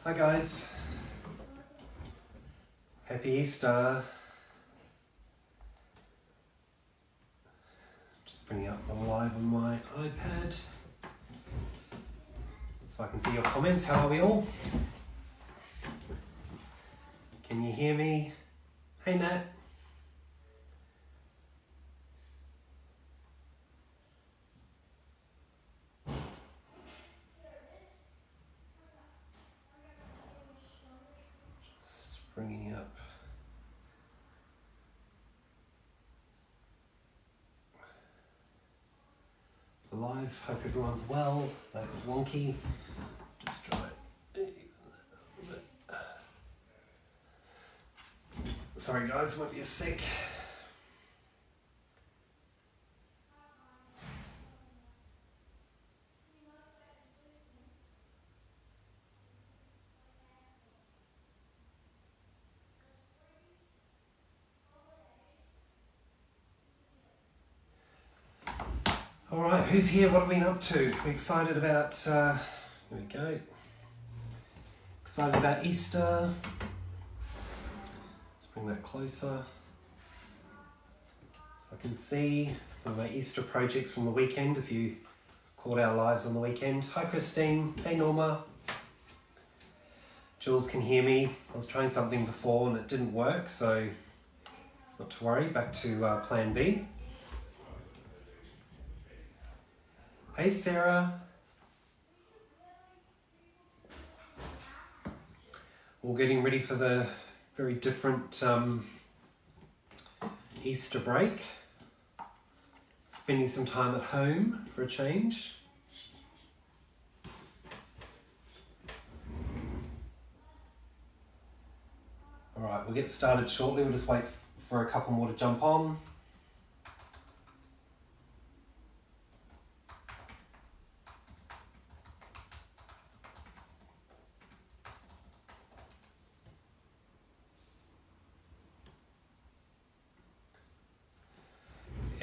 Hi guys, happy Easter. Just bringing up the live on my iPad so I can see your comments. How are we all? Can you hear me? Hey Nat. Bringing up the live. Hope everyone's well. That was wonky. Just try it. Sorry guys, won't be a sec. All right, who's here? What have we been up to? We're excited about, here we go. Excited about Easter. Let's bring that closer. So I can see some of my Easter projects from the weekend, if you caught our lives on the weekend. Hi Christine, hey Norma. Jules can hear me. I was trying something before and it didn't work, so not to worry, back to plan B. Hey Sarah. All getting ready for the very different Easter break. Spending some time at home for a change. All right, we'll get started shortly. We'll just wait for a couple more to jump on.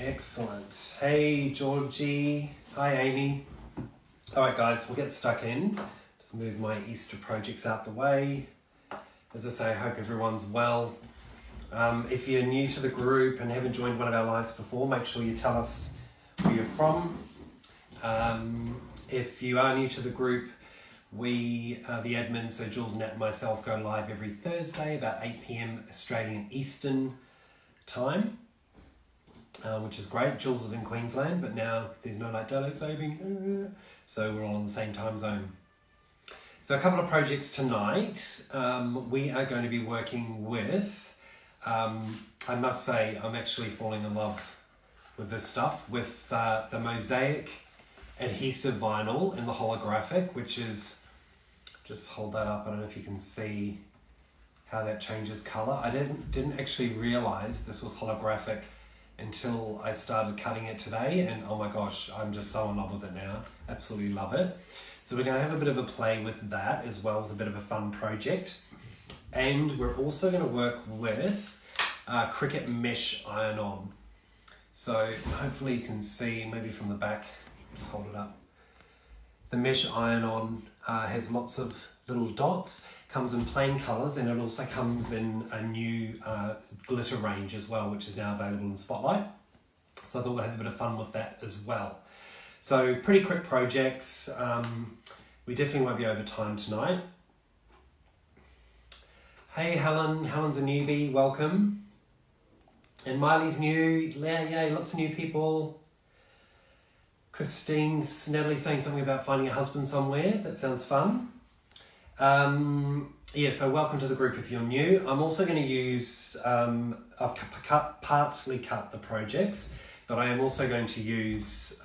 Excellent. Hey Georgie. Hi Amy. All right guys, we'll get stuck in. Just move my Easter projects out the way. As I say, I hope everyone's well. If you're new to the group and haven't joined one of our lives before, make sure you tell us where you're from. If you are new to the group, we, the admins, so Jules, Nat and myself, go live every Thursday about 8 p.m. Australian Eastern time. Which is great. Jules is in Queensland, but now there's no like daylight saving, so we're all in the same time zone. So a couple of projects tonight. We are going to be working with, I must say, I'm actually falling in love with this stuff, with the Mosaic Adhesive Vinyl in the holographic, which is, just hold that up, I don't know if you can see how that changes colour. I didn't actually realise this was holographic until I started cutting it today, and oh my gosh, I'm just so in love with it now. Absolutely love it. So we're going to have a bit of a play with that as well, with a bit of a fun project. And we're also going to work with Cricut Mesh Iron On. So hopefully you can see, maybe from the back, just hold it up. The Mesh Iron On has lots of little dots, comes in plain colours, and it also comes in a new glitter range as well, which is now available in Spotlight. So I thought we'd have a bit of fun with that as well. So pretty quick projects. We definitely won't be over time tonight. Hey Helen, Helen's a newbie, welcome. And Miley's new, yay, lots of new people. Christine's, Natalie's saying something about finding a husband somewhere, that sounds fun. Yeah, so welcome to the group if you're new. I'm also going to use, I've partly cut the projects, but I am also going to use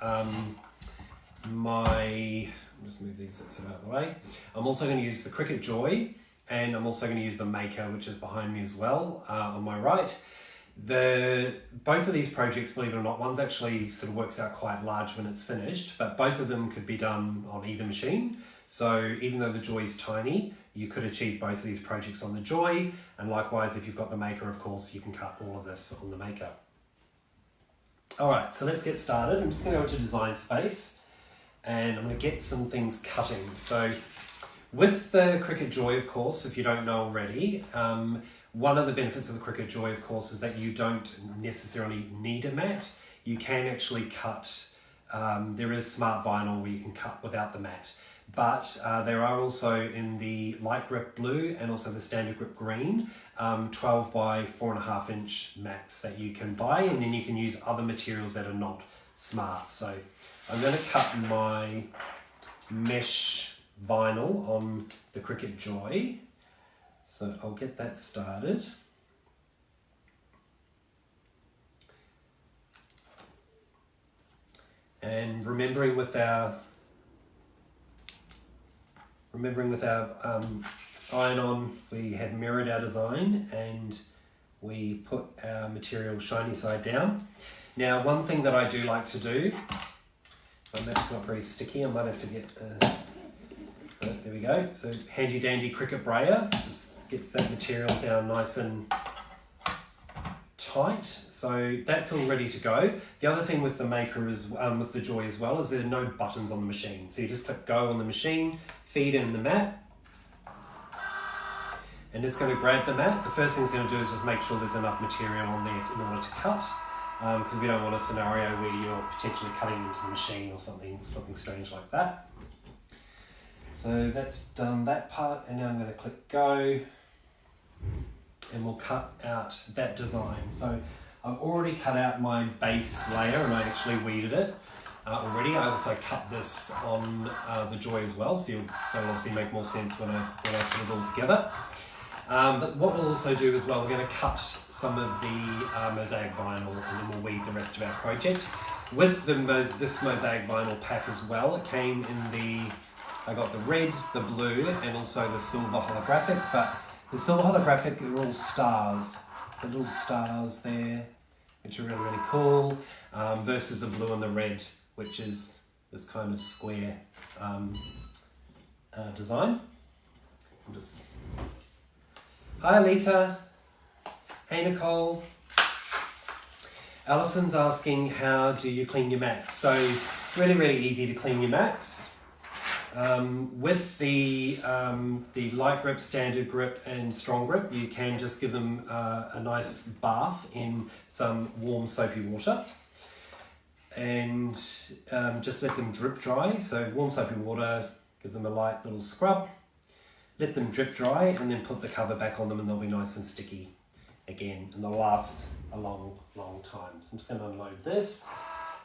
just move these out of the way. I'm also going to use the Cricut Joy, and I'm also going to use the Maker, which is behind me as well, on my right. Both of these projects, believe it or not, one's actually sort of works out quite large when it's finished, but both of them could be done on either machine. So even though the Joy is tiny, you could achieve both of these projects on the Joy, and likewise if you've got the Maker, of course, you can cut all of this on the Maker. All right, so let's get started. I'm just going to go into Design Space, and I'm going to get some things cutting. So With the Cricut Joy, of course, if you don't know already, one of the benefits of the Cricut Joy, of course, is that you don't necessarily need a mat. You can actually cut, there is smart vinyl where you can cut without the mat. But there are also in the light grip blue and also the standard grip green, 12 by 4.5 inch mats that you can buy, and then you can use other materials that are not smart. So I'm going to cut my mesh vinyl on the Cricut Joy. So I'll get that started. And remembering with our Iron On, we had mirrored our design and we put our material shiny side down. Now, one thing that I do like to do, and that's not very sticky, I might have to get, there we go. So handy dandy Cricut brayer, just gets that material down nice and tight. So that's all ready to go. The other thing with the Maker is, with the Joy as well, is there are no buttons on the machine. So you just click go on the machine, feed in the mat, and it's going to grab the mat. The first thing it's going to do is just make sure there's enough material on there in order to cut, because we don't want a scenario where you're potentially cutting into the machine or something strange like that. So that's done that part, and now I'm going to click go, and we'll cut out that design. So I've already cut out my base layer, and I actually weeded it already. I also cut this on the Joy as well, so that'll obviously make more sense when I put it all together. But what we'll also do as well, we're going to cut some of the mosaic vinyl, and then we'll weed the rest of our project. With this mosaic vinyl pack as well, it came in I got the red, the blue, and also the silver holographic, but the silver holographic are all stars. So little stars there, which are really, really cool, versus the blue and the red, which is this kind of square design. Hi Alita. Hey Nicole. Allison's asking, how do you clean your mats? So really, really easy to clean your mats. With the light grip, standard grip and strong grip, you can just give them a nice bath in some warm soapy water and just let them drip dry. So warm soapy water, give them a light little scrub, let them drip dry, and then put the cover back on them, and they'll be nice and sticky again, and they'll last a long, long time. So I'm just going to unload this.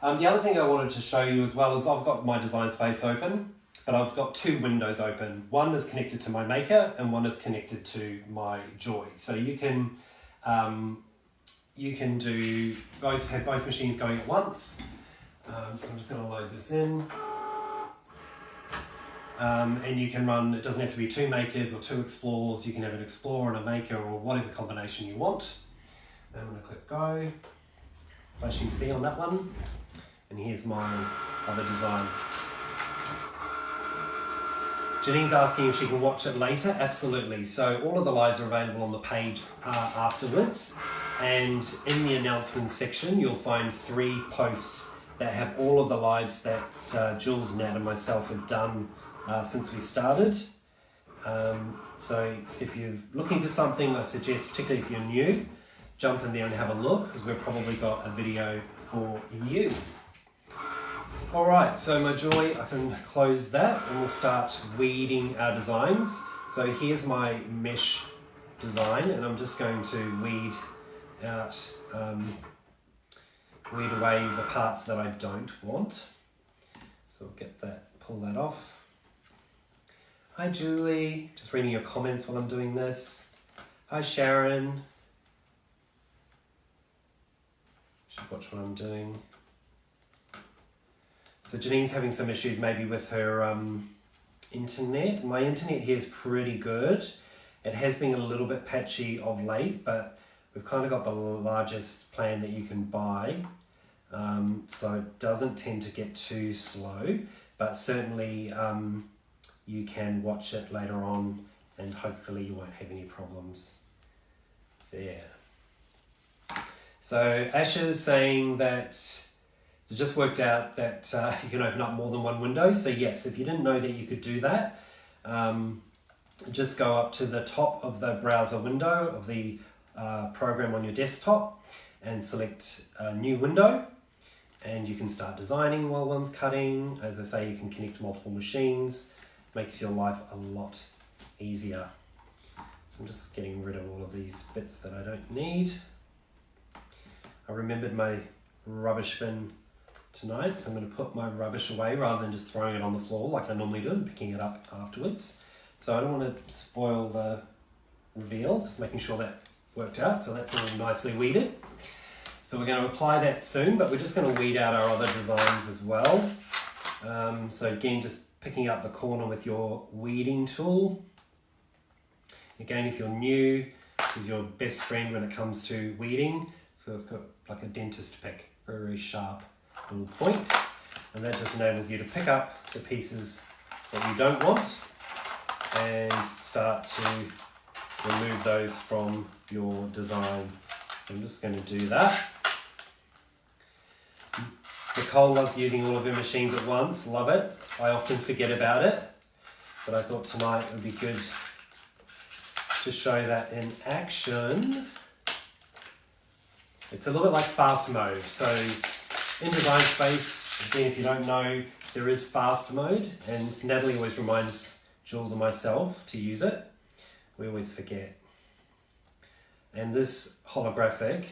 The other thing I wanted to show you as well is I've got my design space open, but I've got two windows open. One is connected to my Maker and one is connected to my Joy. So you can do both, have both machines going at once. So I'm just going to load this in. And you can run, it doesn't have to be two Makers or two Explorers. You can have an Explorer and a Maker or whatever combination you want. I'm going to click go. Flashing C on that one. And here's my other design. Janine's asking if she can watch it later. Absolutely. So all of the lives are available on the page afterwards. And in the announcements section, you'll find 3 posts that have all of the lives that Jules, Nat and myself have done since we started. So if you're looking for something, I suggest, particularly if you're new, jump in there and have a look, because we've probably got a video for you. All right, so my Joy, I can close that and we'll start weeding our designs. So here's my mesh design, and I'm just going to weed out, weed away the parts that I don't want. So we'll get that, pull that off. Hi Julie, just reading your comments while I'm doing this. Hi Sharon. Should watch what I'm doing. So Janine's having some issues maybe with her internet. My internet here is pretty good. It has been a little bit patchy of late, but we've kind of got the largest plan that you can buy. So it doesn't tend to get too slow, but certainly you can watch it later on and hopefully you won't have any problems there. So Asha's saying that it just worked out that you can open up more than one window. So yes, if you didn't know that you could do that, just go up to the top of the browser window of the program on your desktop and select a new window, and you can start designing while one's cutting. As I say, you can connect multiple machines, makes your life a lot easier. So I'm just getting rid of all of these bits that I don't need. I remembered my rubbish bin tonight, so I'm going to put my rubbish away rather than just throwing it on the floor like I normally do and picking it up afterwards. So I don't want to spoil the reveal, just making sure that worked out. So that's all nicely weeded. So we're going to apply that soon, but we're just going to weed out our other designs as well. So again, just picking up the corner with your weeding tool. Again, if you're new, this is your best friend when it comes to weeding. So it's got like a dentist pick, very, very sharp little point. And that just enables you to pick up the pieces that you don't want and start to remove those from your design. So I'm just going to do that. Nicole loves using all of her machines at once, love it. I often forget about it, but I thought tonight it would be good to show that in action. It's a little bit like fast mode. So in Design Space, again, if you don't know, there is fast mode, and Natalie always reminds Jules and myself to use it. We always forget. And this holographic,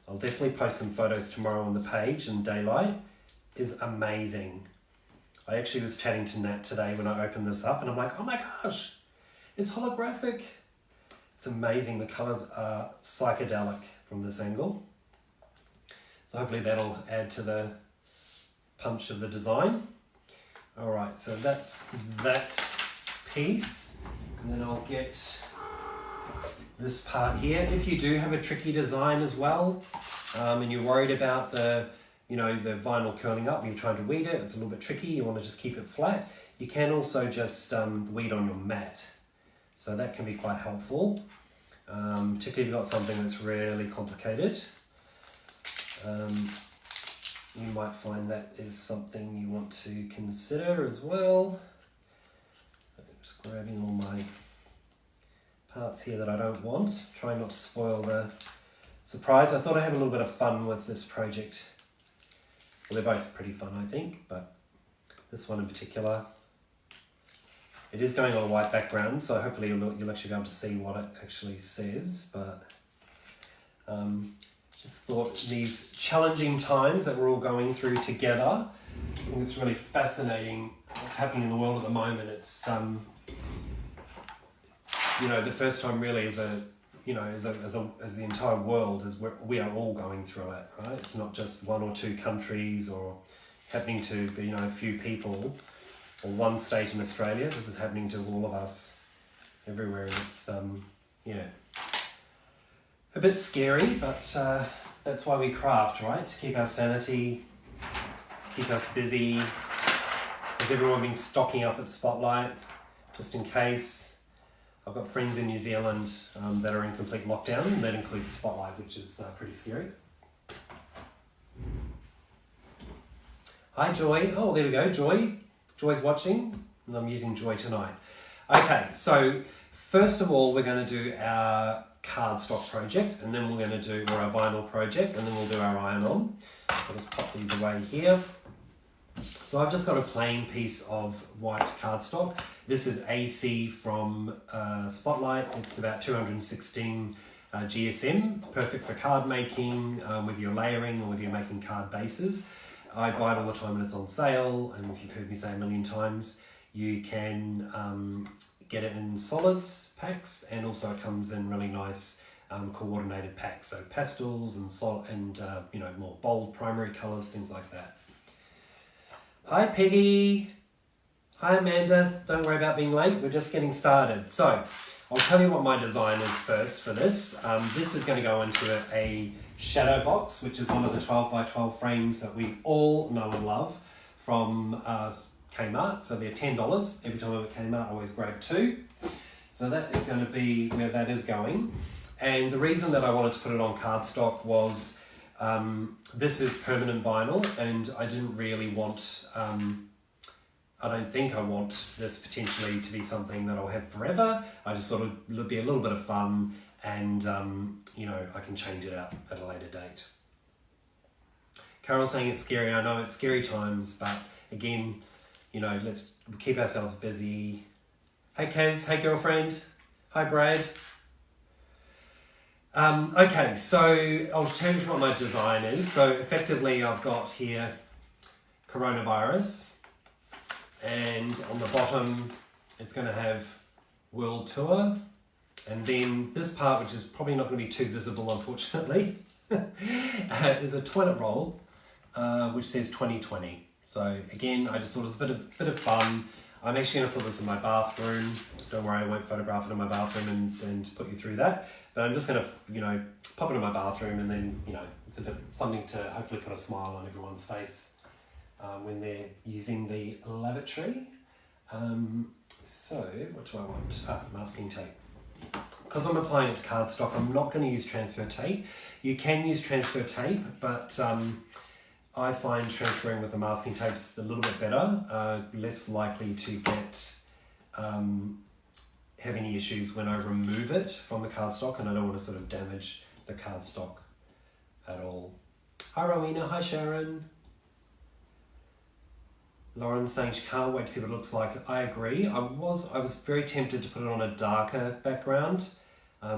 I'll definitely post some photos tomorrow on the page in daylight, is amazing. I actually was chatting to Nat today when I opened this up, and I'm like, oh my gosh, it's holographic. It's amazing. The colors are psychedelic from this angle. So hopefully that'll add to the punch of the design. All right, so that's that piece. And then I'll get this part here. If you do have a tricky design as well, and you're worried about the vinyl curling up, and you're trying to weed it, it's a little bit tricky, you want to just keep it flat, you can also just weed on your mat. So that can be quite helpful, particularly if you've got something that's really complicated. You might find that is something you want to consider as well. I'm just grabbing all my parts here that I don't want, trying not to spoil the surprise. I thought I'd have a little bit of fun with this project. Well, they're both pretty fun, I think, but this one in particular, it is going on a white background, so hopefully you'll actually be able to see what it actually says. But just thought these challenging times that we're all going through together, I think it's really fascinating what's happening in the world at the moment. It's the first time really as the entire world is we are all going through it, right? It's not just one or two countries or happening to a few people or one state in Australia. This is happening to all of us everywhere. It's a bit scary, but that's why we craft, right? To keep our sanity, keep us busy. Has everyone been stocking up at Spotlight just in case? I've got friends in New Zealand that are in complete lockdown, and that includes Spotlight, which is pretty scary. Hi, Joy. Oh, there we go, Joy. Joy's watching, and I'm using Joy tonight. Okay, so first of all, we're going to do our cardstock project, and then we're going to do our vinyl project, and then we'll do our iron-on. I'll just pop these away here. So I've just got a plain piece of white cardstock. This is AC from Spotlight. It's about 216 GSM. It's perfect for card making, whether you're layering or whether you're making card bases. I buy it all the time when it's on sale, and you've heard me say a million times, you can get it in solids packs, and also it comes in really nice coordinated packs, so pastels and more bold primary colors, things like that. Hi Peggy. Hi Amanda. Don't worry about being late. We're just getting started. So I'll tell you what my design is first for this. This is going to go into a shadow box, which is one of the 12 by 12 frames that we all know and love from Kmart. So they're $10. Every time I'm at Kmart, I always grab two. So that is going to be where that is going. And the reason that I wanted to put it on cardstock was this is permanent vinyl, and I didn't really want I don't think I want this potentially to be something that I'll have forever. I just thought it'd be a little bit of fun, and you know, I can change it out at a later date. Carol's saying it's scary. I know it's scary times, but again, you know, let's keep ourselves busy. Hey Kaz, hey girlfriend, hi Brad. Okay, so I'll change what my design is. So effectively I've got here coronavirus, and on the bottom it's going to have world tour, and then this part, which is probably not going to be too visible unfortunately, is a toilet roll which says 2020. So again, I just thought it was a bit of fun. I'm actually going to put this in my bathroom. Don't worry, I won't photograph it in my bathroom and put you through that. But I'm just going to, you know, pop it in my bathroom, and then, you know, it's a bit something to hopefully put a smile on everyone's face when they're using the lavatory. So what do I want? Masking tape. Because I'm applying it to cardstock, I'm not going to use transfer tape. You can use transfer tape, but I find transferring with the masking tape is a little bit better, less likely to have any issues when I remove it from the cardstock, and I don't want to sort of damage the cardstock at all. Hi Rowena, hi Sharon. Lauren's saying she can't wait to see what it looks like. I agree. I was very tempted to put it on a darker background,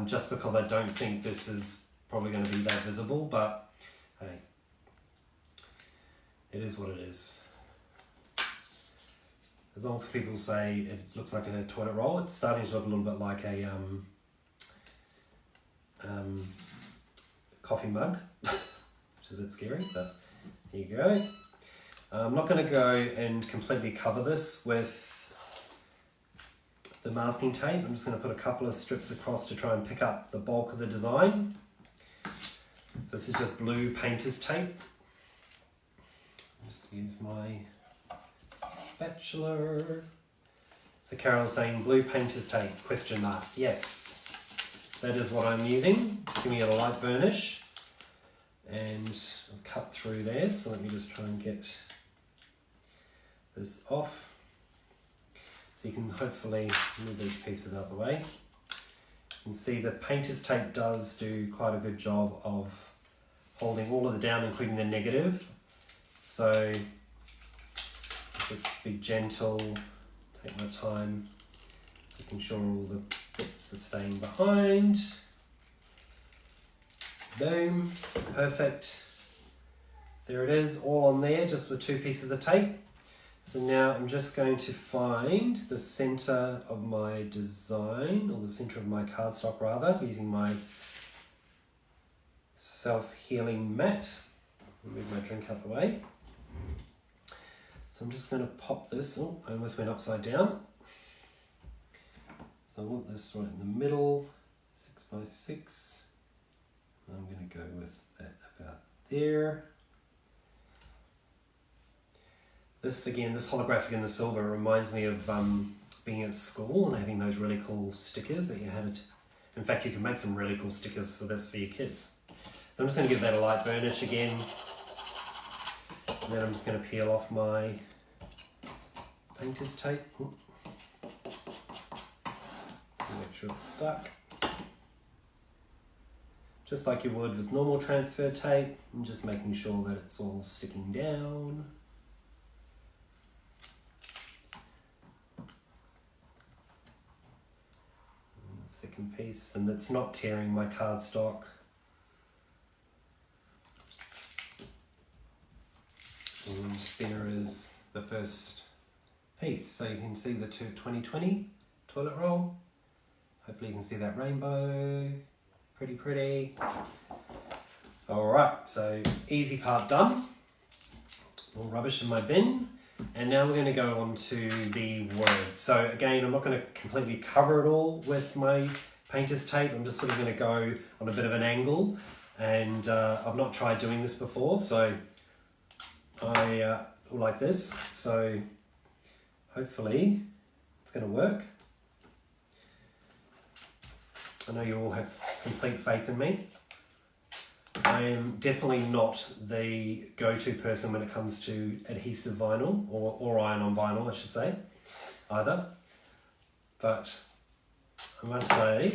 just because I don't think this is probably going to be that visible, but hey, it is what it is. As long as people say it looks like a toilet roll, it's starting to look a little bit like a coffee mug, which is a bit scary, but here you go. I'm not going to go and completely cover this with the masking tape. I'm just going to put a couple of strips across to try and pick up the bulk of the design. So this is just blue painter's tape. Just use my spatula. So Carol's saying blue painter's tape, question mark. Yes, that is what I'm using. Just giving it a light burnish. And I've cut through there, so let me just try and get this off. So you can hopefully move these pieces out of the way. You can see the painter's tape does do quite a good job of holding all of the down, including the negative. So just be gentle, take my time, making sure all the bits are staying behind. Boom, perfect. There it is, all on there, just with 2 pieces of tape. So now I'm just going to find the center of my design, or the center of my cardstock rather, using my self-healing mat. Move my drink out the way. So I'm just going to pop this. Oh, I almost went upside down. So I want this right in the middle, 6 by 6. I'm going to go with that about there. This again, this holographic in the silver reminds me of being at school and having those really cool stickers that you had. In fact, you can make some really cool stickers for this for your kids. So I'm just going to give that a light burnish again. And then I'm just going to peel off my painter's tape. Make sure it's stuck. Just like you would with normal transfer tape, and just making sure that it's all sticking down. And the second piece, and it's not tearing my cardstock. And there is the first piece. So you can see the 2020 toilet roll. Hopefully you can see that rainbow. Pretty, pretty. All right, so easy part done. All rubbish in my bin. And now we're going to go on to the words. So again, I'm not going to completely cover it all with my painter's tape. I'm just sort of going to go on a bit of an angle. And I've not tried doing this before, so I like this. So hopefully it's going to work. I know you all have complete faith in me. I am definitely not the go-to person when it comes to adhesive vinyl, or iron-on vinyl, I should say, either. But I must say,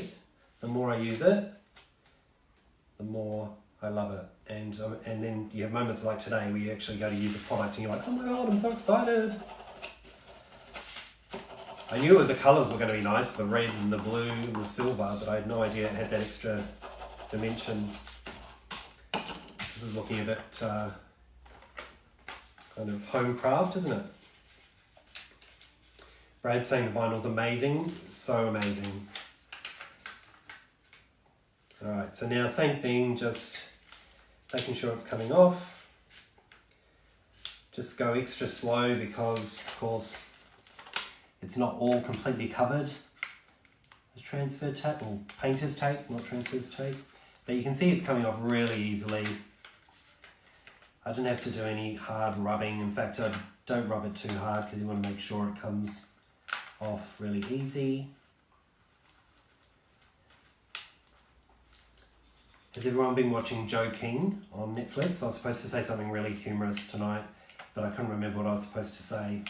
the more I use it, the more I love it. And then you have moments like today where you actually go to use a product and you're like, oh my god, I'm so excited. I knew the colours were going to be nice, the red and the blue and the silver, but I had no idea it had that extra dimension. This is looking a bit kind of home craft, isn't it? Brad's saying the vinyl's amazing, so amazing. Alright, so now same thing, just making sure it's coming off. Just go extra slow because, of course, it's not all completely covered. There's transfer tape, or painter's tape, not transfer's tape. But you can see it's coming off really easily. I didn't have to do any hard rubbing. In fact, I don't rub it too hard because you want to make sure it comes off really easy. Has everyone been watching Joe King on Netflix? I was supposed to say something really humorous tonight, but I couldn't remember what I was supposed to say.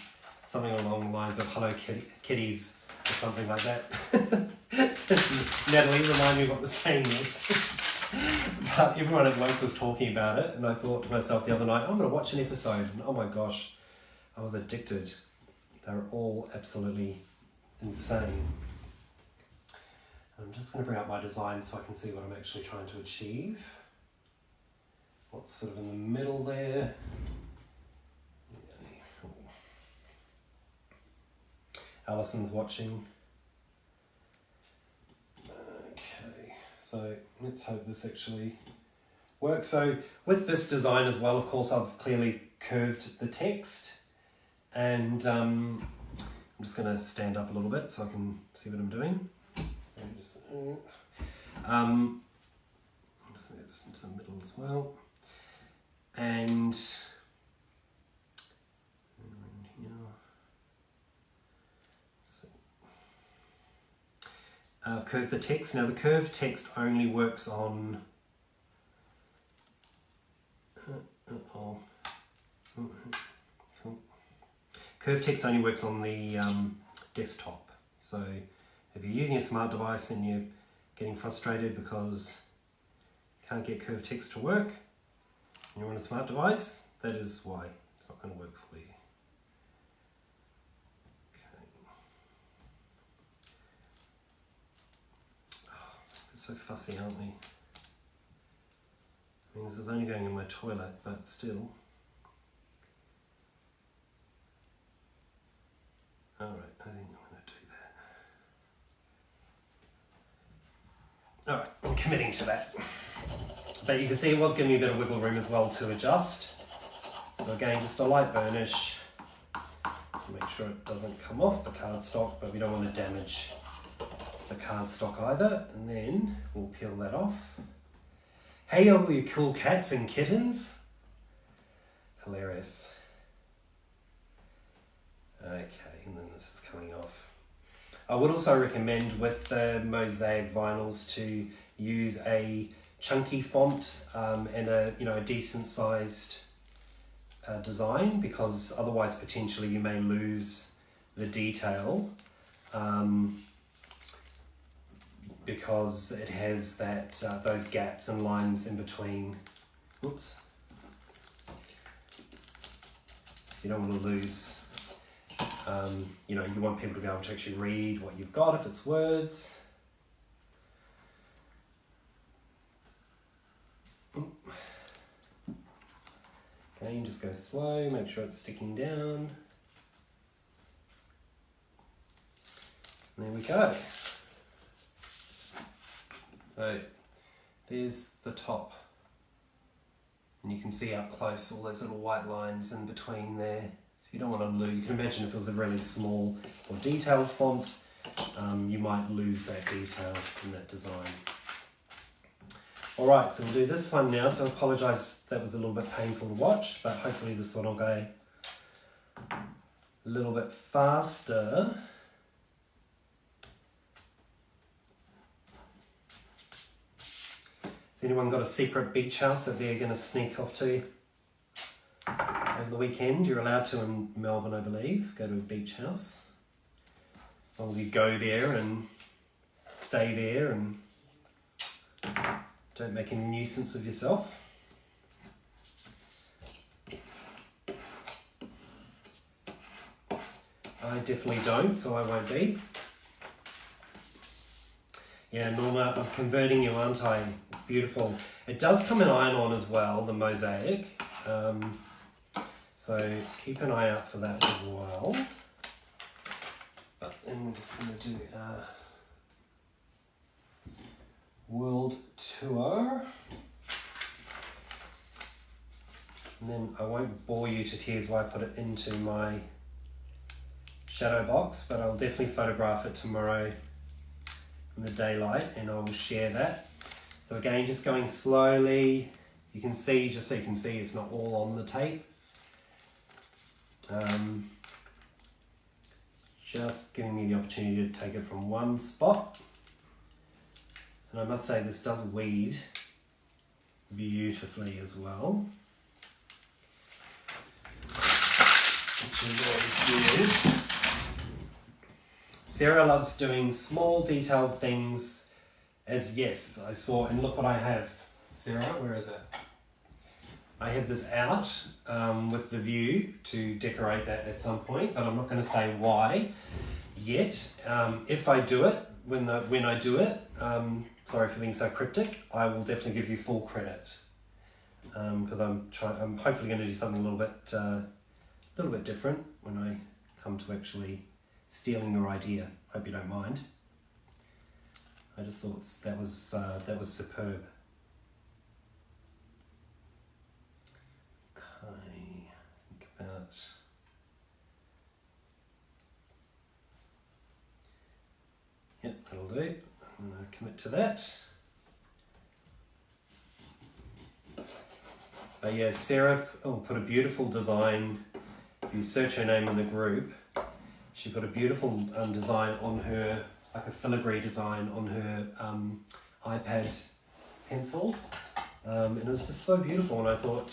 Something along the lines of Hello Kitties or something like that. Natalie, remind me what the saying is. But everyone at work was talking about it, and I thought to myself the other night, I'm going to watch an episode, and oh my gosh, I was addicted. They were all absolutely insane. I'm just going to bring up my design so I can see what I'm actually trying to achieve. What's sort of in the middle there. Alison's watching. Okay, so let's hope this actually works. So with this design as well, of course, I've clearly curved the text, and I'm just going to stand up a little bit so I can see what I'm doing. Just move this into the middle as well, and here. So, I've curved the text. Now the curved text only works on curved text only works on the desktop. So if you're using a smart device and you're getting frustrated because you can't get curved text to work, and you're on a smart device, that is why it's not going to work for you. Okay. Oh, we're so fussy, aren't we? I mean, this is only going in my toilet, but still. Alright, I think I'm going to do that. Alright, I'm committing to that. But you can see it was giving me a bit of wiggle room as well to adjust. So again, just a light burnish to make sure it doesn't come off the cardstock, but we don't want to damage the cardstock either. And then we'll peel that off. Hey, all you cool cats and kittens. Hilarious. Okay, and then this is coming off. I would also recommend with the Mosaic vinyls to use a chunky font and a decent sized design, because otherwise potentially you may lose the detail because it has that those gaps and lines in between. Whoops. You don't want to lose. You want people to be able to actually read what you've got if it's words. Okay, just go slow, make sure it's sticking down. And there we go. So there's the top. And you can see up close all those little white lines in between there. So you don't want to lose. You can imagine if it was a really small or detailed font, you might lose that detail in that design. Alright, so we'll do this one now. So I apologise that was a little bit painful to watch, but hopefully this one will go a little bit faster. So Has anyone got a secret beach house that they're going to sneak off to over the weekend? You're allowed to in Melbourne, I believe, go to a beach house. As long as you go there and stay there and don't make a nuisance of yourself. I definitely don't, so I won't be. Yeah, Norma, I'm converting you, aren't I? It's beautiful. It does come in iron-on as well, the mosaic. So keep an eye out for that as well. But then we're just going to do World Tour. And then I won't bore you to tears while I put it into my shadow box, but I'll definitely photograph it tomorrow in the daylight and I will share that. So again, just going slowly. You can see, just so you can see, it's not all on the tape. Just giving me the opportunity to take it from one spot. And I must say this does weed beautifully as well. Which is always good. Sarah loves doing small detailed things as yes, I saw, and look what I have. Sarah, where is it? I have this out with the view to decorate that at some point, but I'm not going to say why yet. If I do it, when I do it, sorry for being so cryptic, I will definitely give you full credit because I'm hopefully going to do something a little bit different when I come to actually stealing your idea. Hope you don't mind. I just thought that was superb. Okay, think about. Yep, that'll do. I'm going to commit to that. But yeah, Sarah put a beautiful design. If you search her name in the group, she put a beautiful design on her, like a filigree design on her iPad pencil. And it was just so beautiful. And I thought,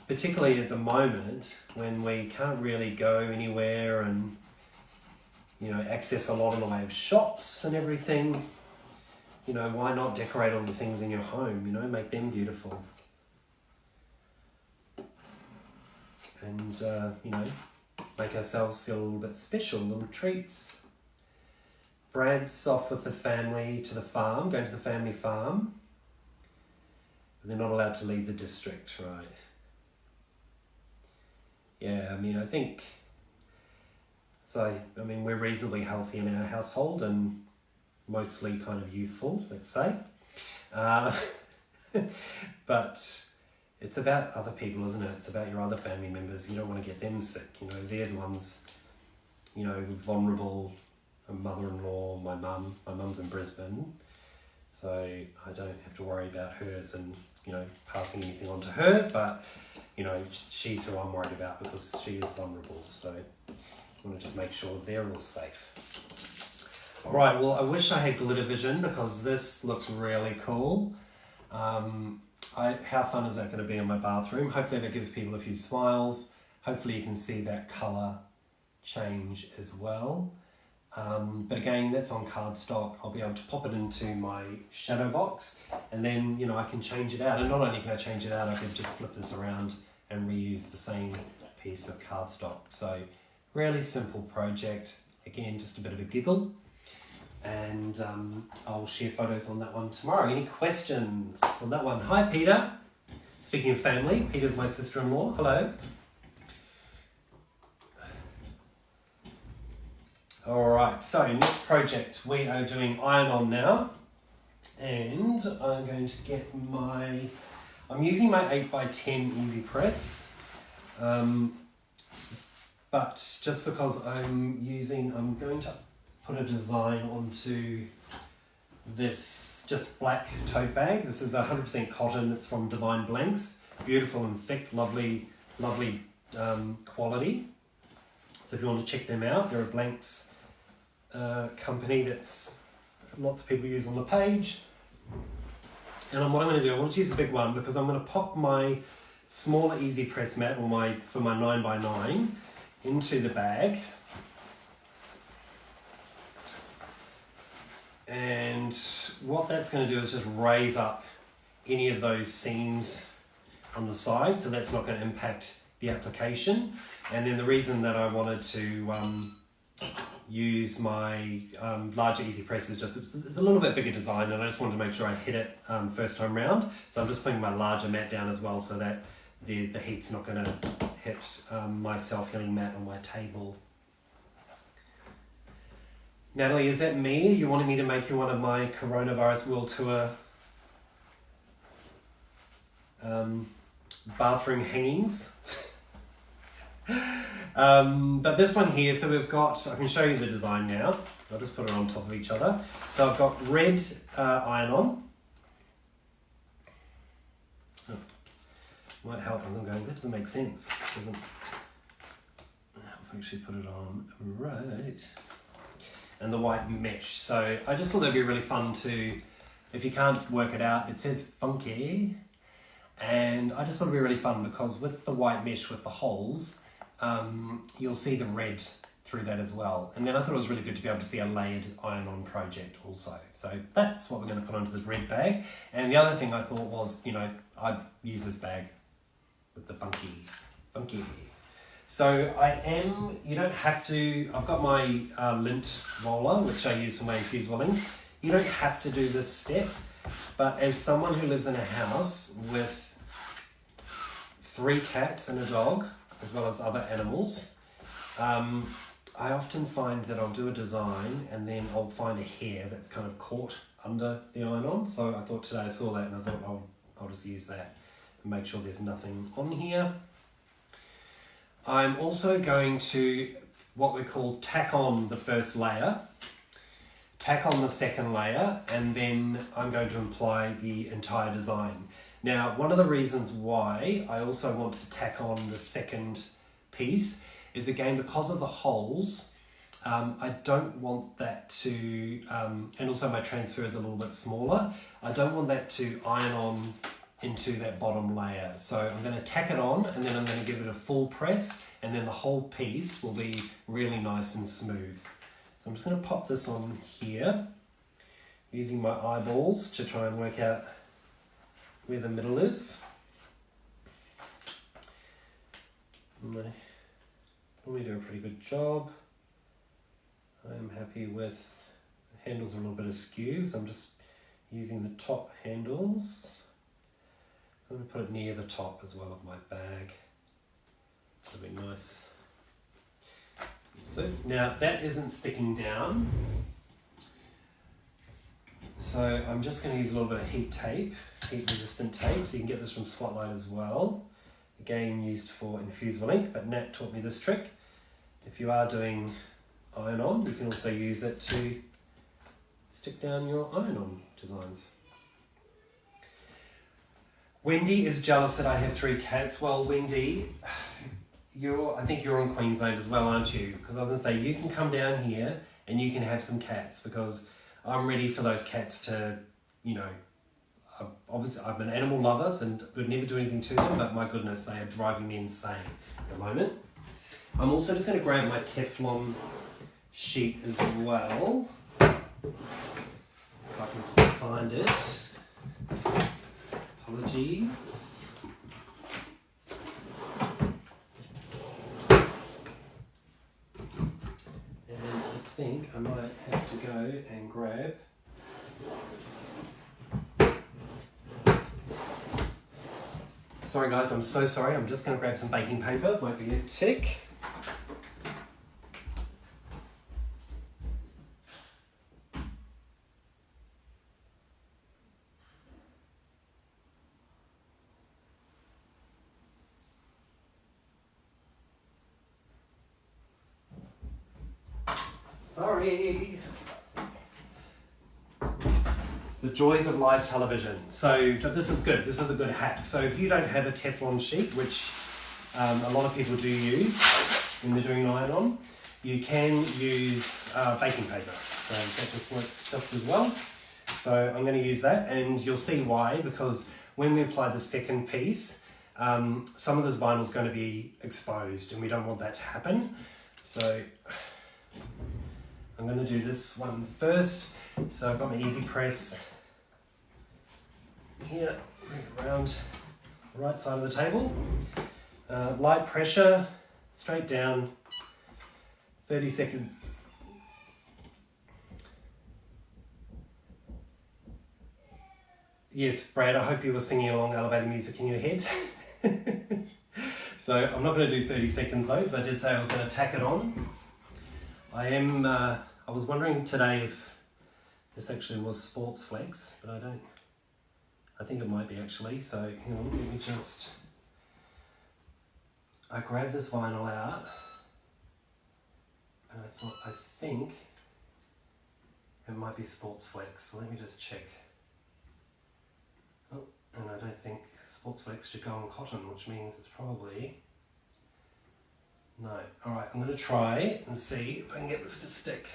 particularly at the moment when we can't really go anywhere and, you know, access a lot in the way of shops and everything, you know, why not decorate all the things in your home, you know, make them beautiful. And, you know, make ourselves feel a little bit special, little treats. Brad's off with the family to the farm, going to the family farm. But they're not allowed to leave the district, right? Yeah, I mean, I think, so, I mean, we're reasonably healthy in our household and mostly kind of youthful, let's say. But it's about other people, isn't it? It's about your other family members. You don't want to get them sick. You know, they're the ones, you know, vulnerable. A mother-in-law, my mum. My mum's in Brisbane, so I don't have to worry about hers and, you know, passing anything on to her. But, you know, she's who I'm worried about because she is vulnerable. So I want to just make sure they're all safe. All right. Well, I wish I had glitter vision because this looks really cool. How fun is that going to be in my bathroom? Hopefully that gives people a few smiles. Hopefully you can see that colour change as well. But again, that's on cardstock. I'll be able to pop it into my shadow box and then, you know, I can change it out. And not only can I change it out, I can just flip this around and reuse the same piece of cardstock. So really simple project. Again, just a bit of a giggle. And I'll share photos on that one tomorrow. Any questions on that one? Hi, Peter. Speaking of family, Peter's my sister-in-law. Hello. All right, so next project, we are doing Iron On now. And I'm going to get I'm using my 8x10 Easy Press. But just because I'm going to put a design onto this just black tote bag. This is 100% cotton. It's from Divine Blanks. Beautiful and thick, lovely quality. So if you want to check them out, they're a Blanks company that's lots of people use on the page. And what I'm going to do, I want to use a big one because I'm going to pop my smaller easy press mat or for my 9x9 into the bag. And what that's going to do is just raise up any of those seams on the side, so that's not going to impact the application. And then the reason that I wanted to use my larger easy press is just it's a little bit bigger design, and I just wanted to make sure I hit it first time round. So I'm just putting my larger mat down as well, so that the heat's not going to hit my self-healing mat on my table. Natalie, is that me? You wanted me to make you one of my coronavirus world tour bathroom hangings? But this one here, so we've got, I can show you the design now. I'll just put it on top of each other. So I've got red iron on. Oh, might help as I'm going, that doesn't make sense, doesn't. I've actually put it on right. And the white mesh. So I just thought that'd be really fun to, if you can't work it out, it says funky. And I just thought it'd be really fun because with the white mesh with the holes, you'll see the red through that as well. And then I thought it was really good to be able to see a layered iron-on project also. So that's what we're going to put onto this red bag. And the other thing I thought was, you know, I'd use this bag with the funky. So you don't have to, I've got my lint roller, which I use for my infusible ink. You don't have to do this step, but as someone who lives in a house with 3 cats and a dog, as well as other animals, I often find that I'll do a design and then I'll find a hair that's kind of caught under the iron-on. So I thought today I saw that and I thought I'll just use that and make sure there's nothing on here. I'm also going to what we call tack on the first layer, tack on the second layer, and then I'm going to apply the entire design. Now, one of the reasons why I also want to tack on the second piece is, again, because of the holes, I don't want that to, and also my transfer is a little bit smaller, I don't want that to iron on into that bottom layer. So I'm going to tack it on and then I'm going to give it a full press, and then the whole piece will be really nice and smooth. So I'm just going to pop this on here using my eyeballs to try and work out where the middle is. We do a pretty good job. I'm happy with the handles are a little bit askew, so I'm just using the top handles. I'm going to put it near the top as well of my bag. That'll be nice. So now that isn't sticking down. So I'm just going to use a little bit of heat resistant tape, so you can get this from Spotlight as well. Again, used for infusible ink, but Nat taught me this trick. If you are doing iron-on, you can also use it to stick down your iron-on designs. Wendy is jealous that I have 3 cats. Well, Wendy, I think you're in Queensland as well, aren't you? Because I was going to say, you can come down here and you can have some cats, because I'm ready for those cats to, you know, obviously I'm an animal lover and would never do anything to them, but my goodness, they are driving me insane at the moment. I'm also just going to grab my Teflon sheet as well, if I can find it. Apologies. And I think I might have to go and grab sorry guys, I'm so sorry. I'm just going to grab some baking paper. Might be a tick. Sorry. The joys of live television. So, but this is good. This is a good hack. So if you don't have a Teflon sheet, which a lot of people do use when they're doing iron-on, you can use baking paper. So that just works just as well. So I'm going to use that, and you'll see why, because when we apply the second piece, some of this vinyl is going to be exposed and we don't want that to happen. So I'm going to do this one first. So I've got my easy press here, bring it around the right side of the table. Light pressure, straight down, 30 seconds. Yes, Brad, I hope you were singing along elevator music in your head. So I'm not going to do 30 seconds though, because I did say I was going to tack it on. I was wondering today if this actually was Sports Flex, but I think it might be actually. So hang on, let me just, I grabbed this vinyl out and I think it might be Sports Flex. So let me just check. Oh, and I don't think Sports Flex should go on cotton, which means it's probably, no. Alright, I'm going to try and see if I can get this to stick.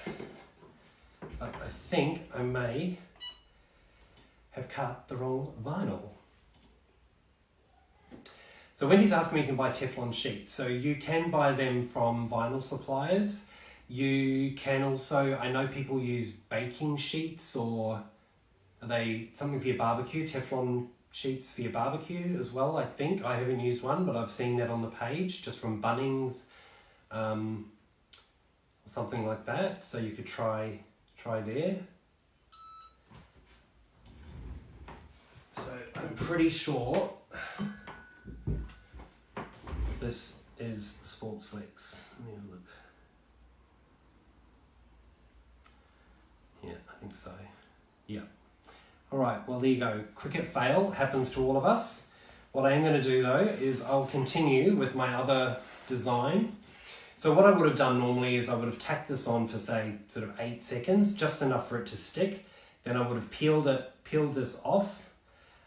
But I think I may have cut the wrong vinyl. So Wendy's asked me if you can buy Teflon sheets. So you can buy them from vinyl suppliers. You can also, I know people use baking sheets, or are they something for your barbecue? Teflon sheets for your barbecue as well, I think. I haven't used one, but I've seen that on the page, just from Bunnings, something like that. So you could try there. So I'm pretty sure this is Sports Flex. Let me have a look. Yeah, I think so. Yeah. Alright, well there you go. Cricut fail happens to all of us. What I am going to do though is I'll continue with my other design. So what I would have done normally is I would have tacked this on for say sort of 8 seconds, just enough for it to stick. Then I would have peeled this off,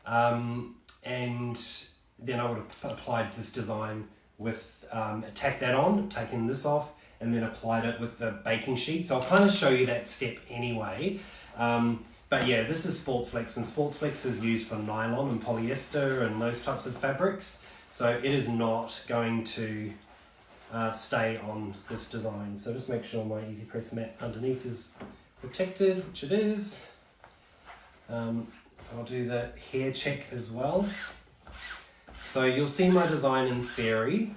and then I would have applied this design with, tacked that on, taken this off, and then applied it with the baking sheet. So I'll kind of show you that step anyway. But yeah, this is Sports Flex, and Sports Flex is used for nylon and polyester and those types of fabrics. So it is not going to stay on this design. So just make sure my easy press mat underneath is protected, which it is. I'll do the hair check as well. So you'll see my design in theory,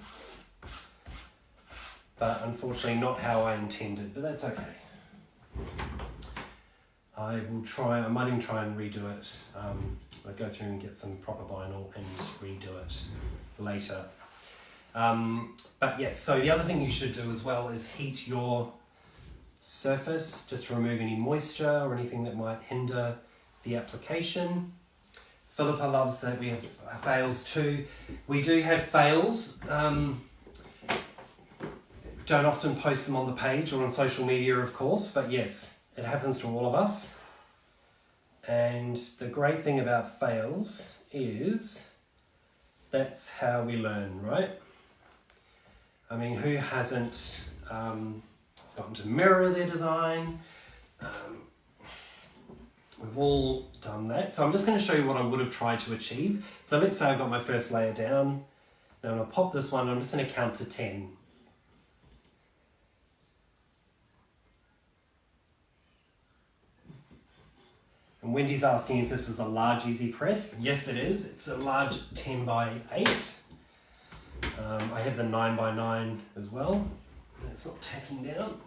but unfortunately not how I intended, but that's okay. I might even try and redo it. I'll go through and get some proper vinyl and redo it later. But yes, so the other thing you should do as well is heat your surface, just to remove any moisture or anything that might hinder the application. Philippa loves that we have fails too. We do have fails. Don't often post them on the page or on social media, of course, but yes, it happens to all of us. And the great thing about fails is that's how we learn, right? I mean, who hasn't gotten to mirror their design? We've all done that. So I'm just going to show you what I would have tried to achieve. So let's say I've got my first layer down. Now I'm going to pop this one. I'm just going to count to 10. And Wendy's asking if this is a large easy press. Yes, it is. It's a large 10 by 8. I have the 9 by 9 as well. It's not tacking down.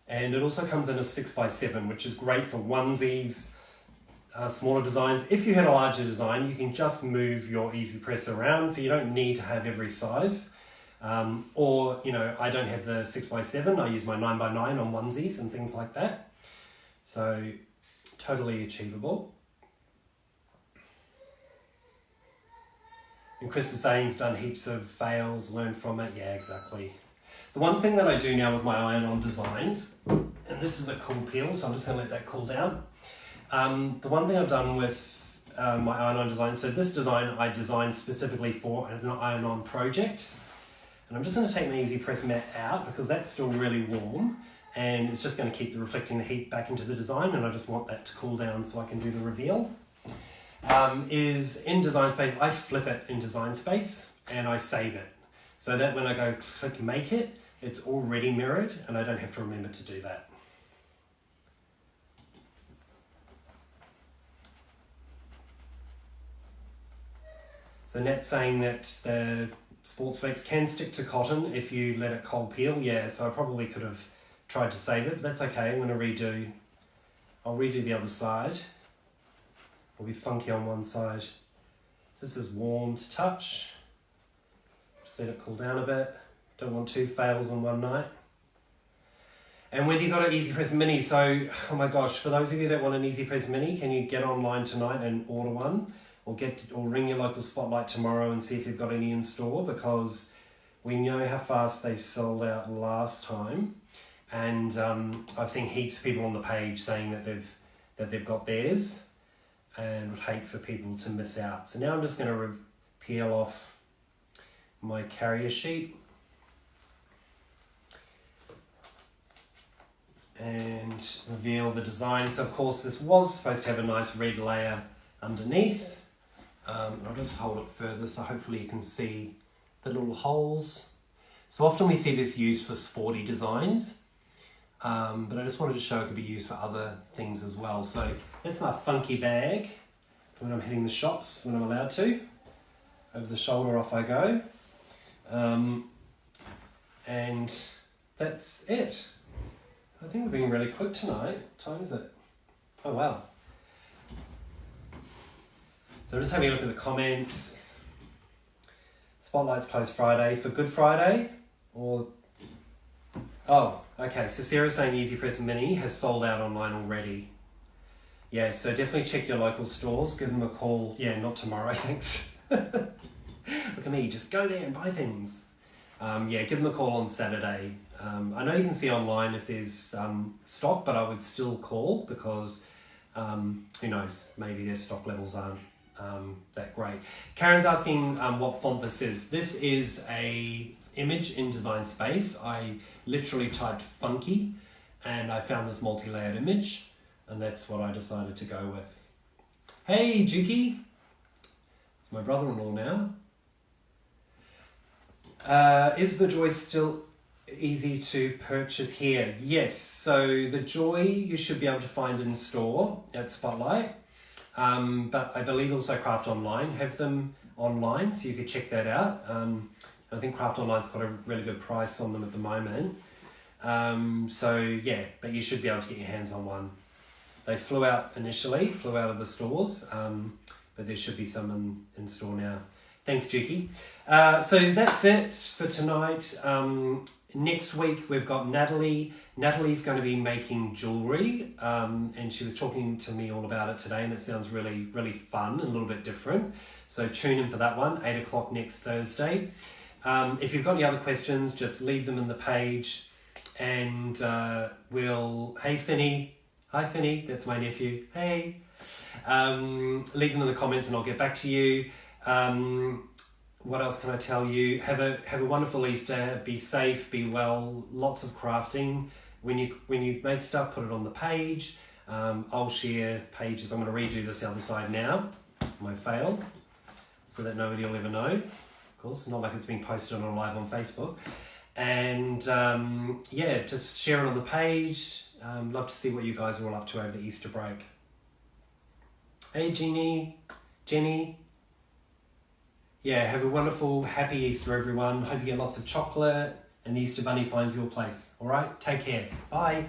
And it also comes in a 6 by 7, which is great for onesies, smaller designs. If you had a larger design, you can just move your easy press around, so you don't need to have every size. Or, you know, I don't have the 6 by 7, I use my 9 by 9 on onesies and things like that. So, totally achievable. And Chris is saying he's done heaps of fails, learned from it. Yeah, exactly. The one thing that I do now with my iron-on designs, and this is a cool peel, so I'm just going to let that cool down. The one thing I've done with my iron-on design, so this design I designed specifically for an iron-on project. And I'm just going to take my Easy Press mat out because that's still really warm and it's just going to keep reflecting the heat back into the design, and I just want that to cool down so I can do the reveal. Is in Design Space, I flip it in Design Space and I save it so that when I go click Make It, it's already mirrored and I don't have to remember to do that. So Nat's saying that the Sports Flakes can stick to cotton if you let it cold peel. Yeah, so I probably could have tried to save it, but that's okay. I'm going to I'll redo the other side. It'll be funky on one side. So this is warm to touch. Just let it cool down a bit. Don't want 2 fails on one night. And when you got an Easy Press Mini, so, oh my gosh, for those of you that want an Easy Press Mini, can you get online tonight and order one? Or ring your local Spotlight tomorrow and see if you've got any in store, because we know how fast they sold out last time. And I've seen heaps of people on the page saying that they've got theirs, and would hate for people to miss out. So now I'm just going to peel off my carrier sheet and reveal the design. So of course this was supposed to have a nice red layer underneath. I'll just hold it further so hopefully you can see the little holes. So often we see this used for sporty designs, but I just wanted to show it could be used for other things as well. So that's my funky bag when I'm hitting the shops, when I'm allowed to. Over the shoulder off I go. And that's it. I think we're being really quick tonight. What time is it? Oh wow. So I'm just having a look at the comments. Spotlight's closed Friday. For Good Friday? Or... Oh, okay. So Sarah's saying Easy Press Mini has sold out online already. Yeah, so definitely check your local stores. Give them a call. Yeah, not tomorrow, thanks. Look at me, just go there and buy things. Yeah, give them a call on Saturday. I know you can see online if there's stock, but I would still call because who knows, maybe their stock levels aren't that great. Karen's asking what font this is. This is a image in Design Space. I literally typed funky and I found this multi-layered image, and that's what I decided to go with. Hey Juki, it's my brother-in-law now. Is the Joy still easy to purchase here? Yes, so the Joy you should be able to find in store at Spotlight. But I believe also Craft Online have them online, so you could check that out. I think Craft Online's got a really good price on them at the moment. So yeah, but you should be able to get your hands on one. They flew out of the stores, but there should be some in store now. Thanks, Juki. So that's it for tonight. Next week we've got Natalie. Natalie's going to be making jewellery, and she was talking to me all about it today, and it sounds really, really fun and a little bit different. So tune in for that one, 8 o'clock next Thursday. If you've got any other questions, just leave them in the page, and hey Finny, hi Finny, that's my nephew, hey. Leave them in the comments and I'll get back to you. What else can I tell you? Have a wonderful Easter. Be safe, be well. Lots of crafting. When you make stuff, put it on the page. I'll share pages. I'm going to redo this the other side now. My fail, so that nobody will ever know. Of course, not like it's being posted on live on Facebook. And yeah, just share it on the page. Love to see what you guys are all up to over the Easter break. Hey Jenny. Yeah, have a wonderful, happy Easter, everyone. Hope you get lots of chocolate and the Easter Bunny finds your place. All right, take care. Bye.